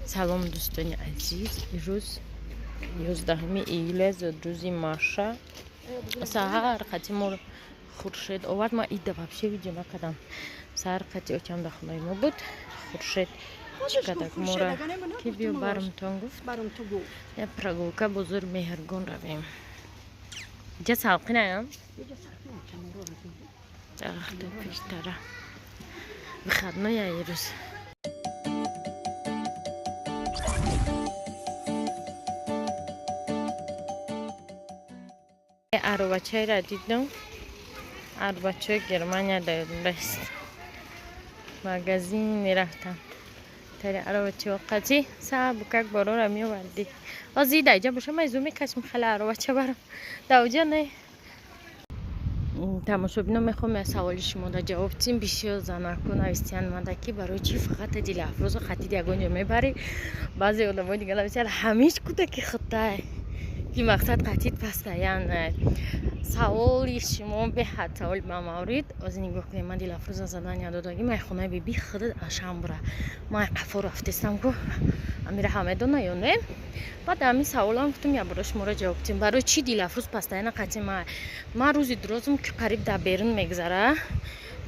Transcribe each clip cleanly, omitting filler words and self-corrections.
салом дӯстони азиз, ирӯз 11 июля зудрӯзи маша. Саҳар қати моро хуршед овард. Ма ида вообще видео накардам. Саҳар қати очам дар хонаи мо буд. Хуршед чӣ кадак мора ки биё барамтон гуфт я прогулка бозор меҳргон равем. Иҷа салқинаям дарахта пештара вихадноя ирӯз. Аровачаиро дидам. Аровачаи Германия даст. Магазин мерафтам. Тари аровача вақати саб как борора меоварди. Озида иҷа боша ман изо мекашм хала аровача барам. Давҷа не. Тамошобино мехоҳам саволи шуморо ҷавоб дим. Бисёр занаку навистиян манда ки барои чӣ фақат дилафрӯзо хатиди ягон ҷо мебарӣ. Баъзе одамои дига нависанд ҳамиш кӯдаки хаттай. Ки мақсад қатид пастаян. Саволи шумо беҳад саволи бамаврид. Ози нигоҳ кунем. Ман дилафрӯза задания додагӣ ман хонаи биби худад ашам бура. Ман қафо рафтестам ку амира ҳамедона ё не. Баъд ами саволам гуфтам я бора шуморо ҷавоб дим. Барои чӣ дилафрӯз пастаяна қатӣ ман рӯзи дурозум ки қариб дар берун мегзара.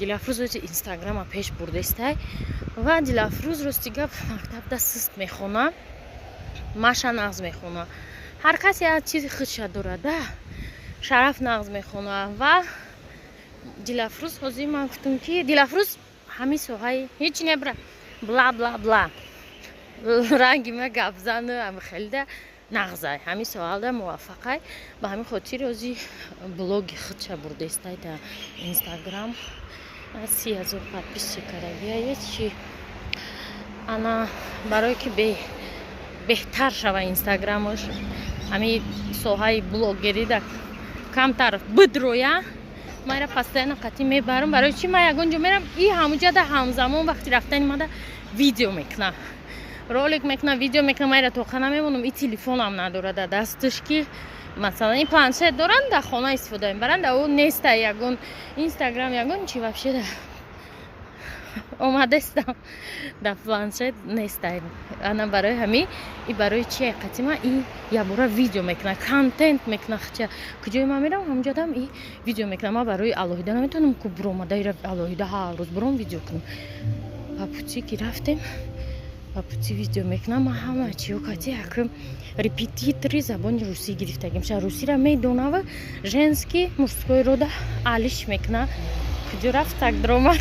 Дилафрӯз рӯзи инстаграма пеш бурдестай. Ва дилафрӯз рости гап мактабда сист мехона. Маша нағз мехона. Ҳар касе аз чизи худша дорад. Шараф нағз мехона ва дилафрӯз ҳозир ман гуфтам ки дилафрӯз ҳамин соҳаи ҳеҷ небра бла бла бла ранги ма гапзану амхелда нағзай ҳамин соҳалда муваффақай. Ба ҳамин хотир ҳозир блоги худша бурдестай дар инстаграм 30,000 подписчик карагия чи ана барое ки беҳтар шава инстаграмаш ҳамин соҳаи блогерида камтар бидроя. Майра постоянно қатӣ мебарам. Барои чӣ ман ягон ҷо мерам и ҳамуҷада ҳамзамон вақти рафтани мада видео мекунам, ролик мекунам, видео мекунам. Майра тоқа намемонам. И телефонам надорад дар дасташ ки масалан ин планшет доранд дар хона истифода мебаранд. Ау неста ягон инстаграм ягон чи вообще да омадестам дар планшет нестай. Ана барои ҳамин и барои чи қатӣ ман и ябора видео мекунам, контент мекунам. хача куҷое ман мерам ҳамҷодам и видео мекунам. Ман барои алоҳида наметавонам ку буромада ира алоҳида ҳар рӯз буром видео кунам. Ба пути ки рафтем ба пути видео мекунам. Ман ҳама чиё қатӣ якм репетитори забони русӣ гирифтагим. Ша русиро медонава женский мужской рода алиш мекунам. куҷо рафт так дромад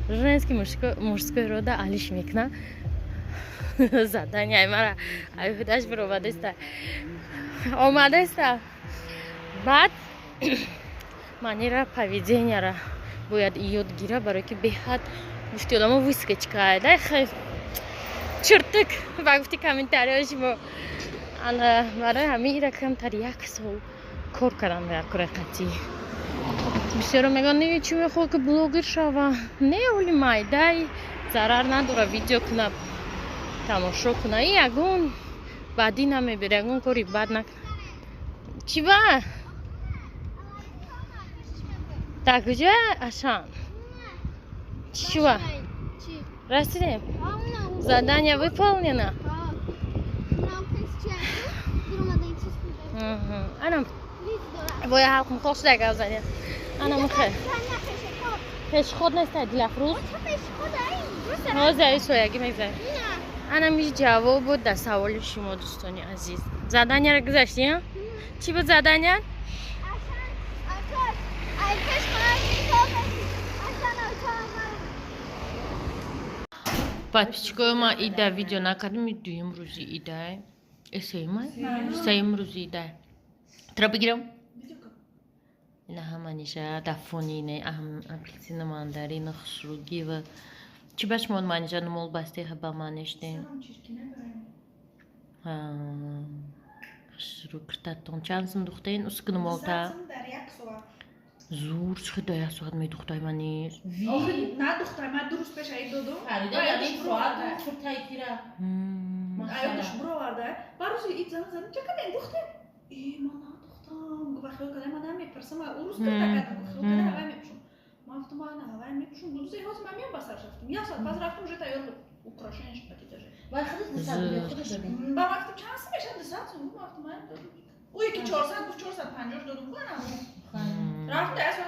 женский мужской рода алиш мекунам. Задания мара айҳудаш биромадеста омадеста. баъд манера поведенияра бояд ёд гира барое ки беҳад гуфти одамо вискочка дай хай чуртук ба гуфти комментариҳои шумо. ана барои ҳамин ира камтар 1 сол кор кардам дар кори қатӣ. бисёро мегӯянд не чӣ мехоҳ ки блогер шава. Не оли майдай зарар надора видео куна тамошо куна. И ягон бадӣ намебера ягон кори бад накуна. чӣ ба дар куҷа ашан чӣ шува расидем задание выполнено. анам боя ҳалқ мухош дага задание анам мухе пешход нестай дилафрӯз ҳозир соягӣ мегзарем. анам иш ҷавоб буд дар саволи шумо дӯстони азиз. Заданияро гузаштем. Чӣ буд задания? подписчикои ман ида видео накардем. дуюм рӯзи ида сеюм рӯзи ида тра бигирам ина ҳаманиша дафони не апликатсияна мандарина хусруги ва чӣ ба шумо манижа нумол басте ба манештем хусруг киртатон чанд сум духтаин уск нумолта зур чӣ до 1 соат медухтай маниш на духтар ман 2 рӯз пеш ай додум аёдаш буроварда ба рӯзи ит зан чака мен духтем ман надухтам ва хиёл кардам ман намепарсам у рӯз кардам хиёл кардам ҳавай мепушам. ман гуфтам ана ҳавай мепушам 2 ҳозир ман меом ба сар рафтам 1 соат пас рафтам уже тайёр буд украшенияш пакетаже با وقتی چند سه میشه 200 اون وقت من دادم او یکی 400 گفت 450 دادم کنم رفت دست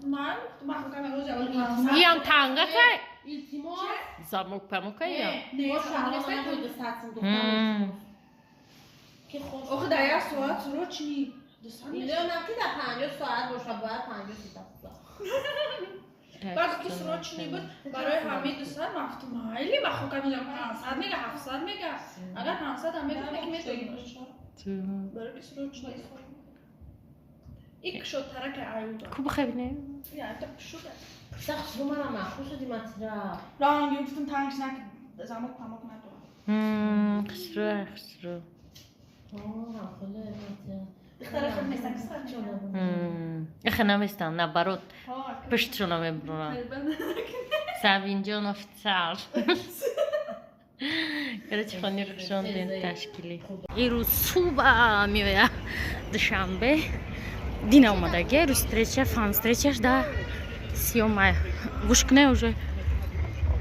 من گفتم کنم روز اول میام تنگه که İltimos. زاموک پموکه یا Boş ver ama bana koydu satsın Ki hoş. آخه در یک ساعت رو چی 200 میشه Biliyorum ki de 50 saat boşa باید 50 saat. بعد که سراچ نی بود برای همه 200 مفتوم خیلی بخو کنم 500 میگه 700 میگه اگر 500 هم میگه که میتونی برای که سراچ نی یک شد ترک عیوب کو بخبینه یا تا شد Sax numara maxsus شدی ماترا. راه گفتم تانکس نک زامک پامک ندارم خسرو خسرو خیلی ماترا. اختار خود میستم که اخه نمیستم نبارد پشت رو نمیبرونم سوینجان افسر گرچه خانی روشان دین تشکیلی ای روز صبح میویا دوشنبه دینا اومدگه روز تریچه فان стреЧаш да 30 мая гуш кне уже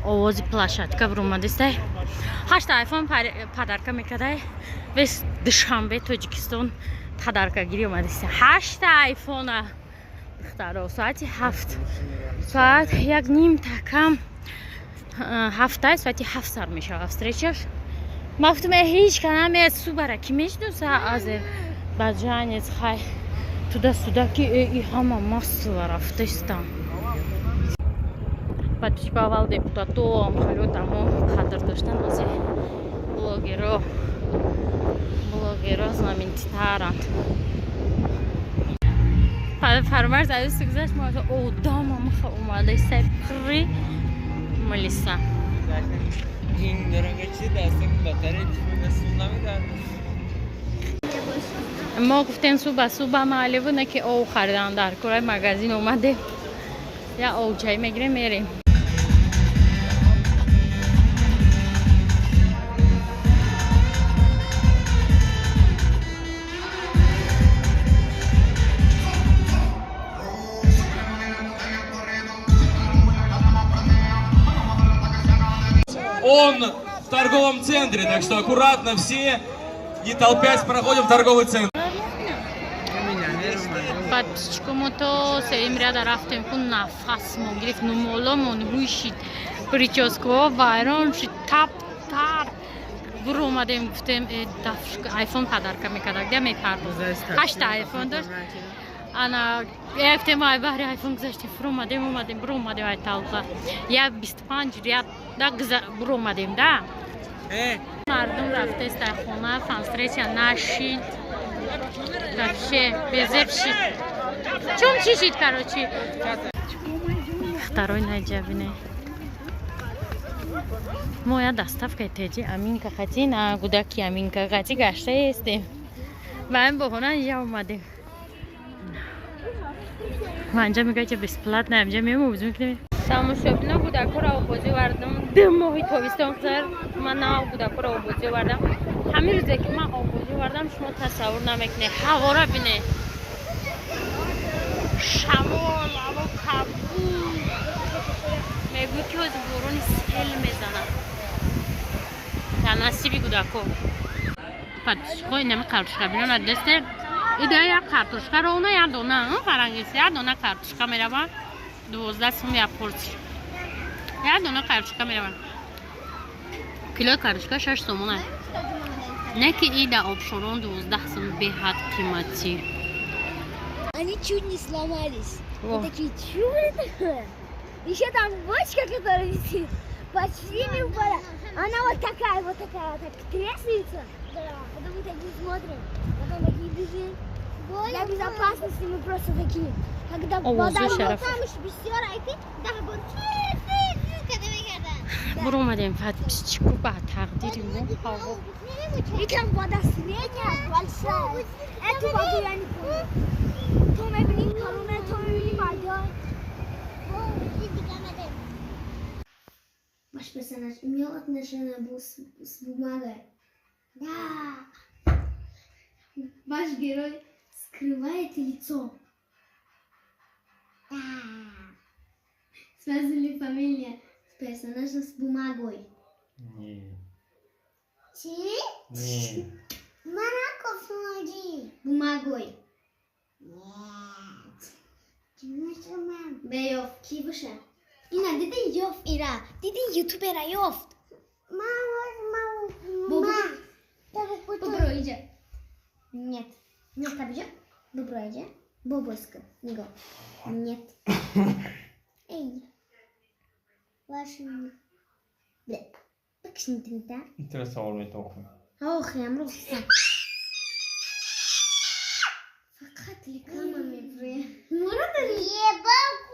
овози площадка врумадистай 8 айфон падарка мекадай вес душанбе тоҷикистон падаркагирӣ омадистай 8 айфона духтаро соати 7 соат як ним такам 7 соати 7 сар мешавад встречаш мафтуме ҳеҷ канаме субара ки мешнуса азе баҷанец хай туда-сюда ки и ҳама массова рафтаистам подписчиков депутатом хеле тамо қадр доштан аз блогеро знаменитаранд фармарз аз гузашт мо одам ҳама омада сай пири милиса این داره چی دستم بهتره چی نمیدن ما گفتیم صبح معلومه که او خریدن در کورای مغازین اومده یا او چای میگیریم میریم Он в торговом центре, так что аккуратно все, не толпясь, проходим в торговый центр. подписчикому то серим ряда рафтем кун нафас мон гирифт нумоломон рӯйшид прическаҳо вайрон шид таптар бур омадем гуфтем айфон падарка мекардак да мепардозем 8 айфон дошт ана гуфтем ай баҳри айфон гузаштем фур омадем бур омадем ай талпа як 25 ряд да бур омадем да мардум рафтаистай хона фанстреча нашид вообще безеб шид чун чи шид короче второй наҷабине мо я доставка теҷи аминка хатина гудаки аминка хати гаштаестем ва ин боҳона ия омадем манҷа мегӯяд ки бесплатна амҷа мемӯзум кунем тамошобино гудакора обозӣ вардам 2 моҳи тобистон гузар ман нав гудакора обозӣ вардам ҳамин рӯзе ки ман обозӣ вардам шумо тасаввур намекунед ҳавора бинед шамол ҳаво кабуд мегӯяд ки ҳозир борони сел мезанад танасиби гудако подписчикҳои нами картошкабино надесте ида як картошка ровно як дона фарангист як дона картошка меравад 12 сум як порсия як дона картошка меравад килои картошка 6 сомон аст не ки ида обшорон 12 сум беҳад қиматӣ Они чуть не сломались. Мы такие, что это такое? Еще там бочка, которая висит, почти не упала. Она вот такая, так треснется. Да. Потом мы такие смотрим, потом такие бежим. Для безопасности мы просто такие. Когда вода вот там еще без стирайки, да, вот бур омадем подписчику ба тақдири мо ҳаво и там вода средняя, большая. Эту воду я не помню. То мебиним короне, то мебиним айдай. Ваш персонаж имел отношение с бумагой? Да. Ваш герой скрывает лицо? Да. Связана ли фамилия персонажа с бумагой? Нет. چی؟ Ні. من گفتم بومگوی بیافت کی باشه؟ اینا دیدی یافت ایرا دیدی یوتیوبرا یافت ببرو иди нет нет побежи бобро иди бобоска него нет эй вашим бля بكشن تنتا Teraz olmayı toxum. أخي يا مرسى فقط لك أنا مفري مرة يا بابا